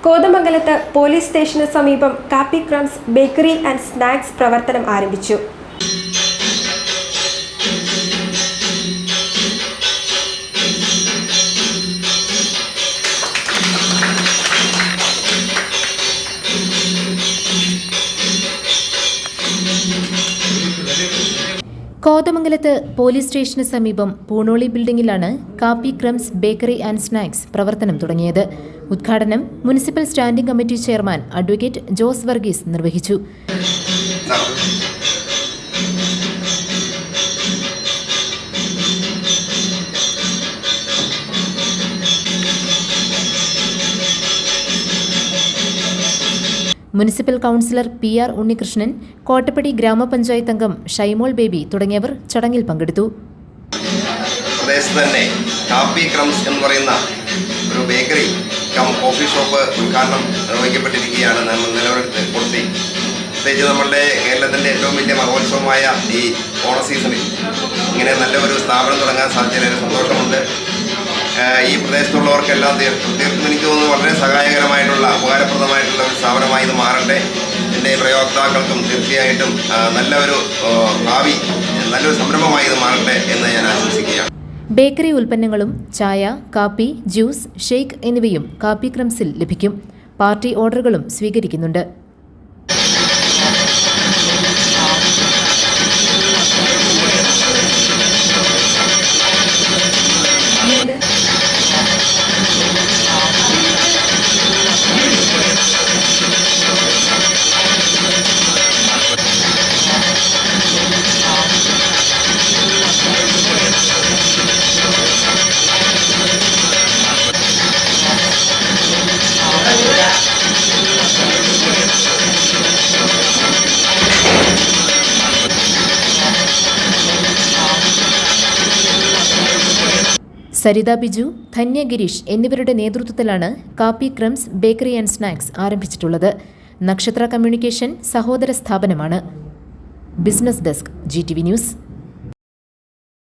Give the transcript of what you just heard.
കോതമംഗലത്ത് പോലീസ് സ്റ്റേഷന് സമീപം കാപ്പി ക്രംസ് ബേക്കറി ആൻഡ് സ്നാക്സ് പ്രവർത്തനം ആരംഭിച്ചു. കോതമംഗലത്ത് പോലീസ് സ്റ്റേഷന് സമീപം പൂണോളി ബിൽഡിംഗിലാണ് കാപ്പി ക്രംസ് ബേക്കറി ആൻഡ് സ്നാക്സ് പ്രവർത്തനം തുടങ്ങിയത്. ഉദ്ഘാടനം municipal standing committee chairman advocate Jose Varghese നിർവഹിച്ചു. Municipal councillor PR Unnikrishnan, Kottappadi ഗ്രാമപഞ്ചായത്ത് അംഗം ഷൈമോൾ ബേബി തുടങ്ങിയവർ ചടങ്ങിൽ പങ്കെടുത്തു. പ്രദേശത്ത് തന്നെ കാപ്പി ക്രംസ് എന്ന് പറയുന്ന ഒരു ബേക്കറി കോഫി ഷോപ്പ് ഉദ്ഘാടനം നിർവഹിക്കപ്പെട്ടിരിക്കുകയാണ്. നിലവിലെടുത്ത് കൊടുത്തി പ്രത്യേകിച്ച് നമ്മളുടെ കേരളത്തിൻ്റെ ഏറ്റവും വലിയ മഹോത്സവമായ ഈ ഓണ സീസണിൽ ഇങ്ങനെ നല്ല ഒരു സ്ഥാപനം തുടങ്ങാൻ സാധിച്ചതിൽ സന്തോഷമുണ്ട്. ഈ പ്രദേശത്തുള്ളവർക്കെല്ലാം തീർത്തും എനിക്ക് തോന്നുന്നു വളരെ സഹായകരമായിട്ടുള്ള ഉപകാരപ്രദമായിട്ടുള്ള ഒരു സ്ഥാപനമായി ഇത് മാറട്ടെ. എൻ്റെ പ്രയോക്താക്കൾക്കും തീർച്ചയായിട്ടും നല്ലൊരു ഭാവി നല്ലൊരു സംരംഭമായി ഇത് മാറട്ടെ എന്ന് ഞാൻ ആശംസിക്കുകയാണ്. ബേക്കറി ഉൽപ്പന്നങ്ങളും ചായ, കാപ്പി, ജ്യൂസ്, ഷേക്ക് എന്നിവയും കാപ്പി ക്രംസിൽ ലഭിക്കും. പാർട്ടി ഓർഡറുകളും സ്വീകരിക്കുന്നുണ്ട്. സരിത ബിജു, ധന്യ ഗിരീഷ് എന്നിവരുടെ നേതൃത്വത്തിലാണ് കാപ്പി ക്രംസ് ബേക്കറി ആൻഡ് സ്നാക്സ് ആരംഭിച്ചിട്ടുള്ളത്. നക്ഷത്ര കമ്മ്യൂണിക്കേഷൻ സഹോദര സ്ഥാപനമാണ്. Business desk, GTV news.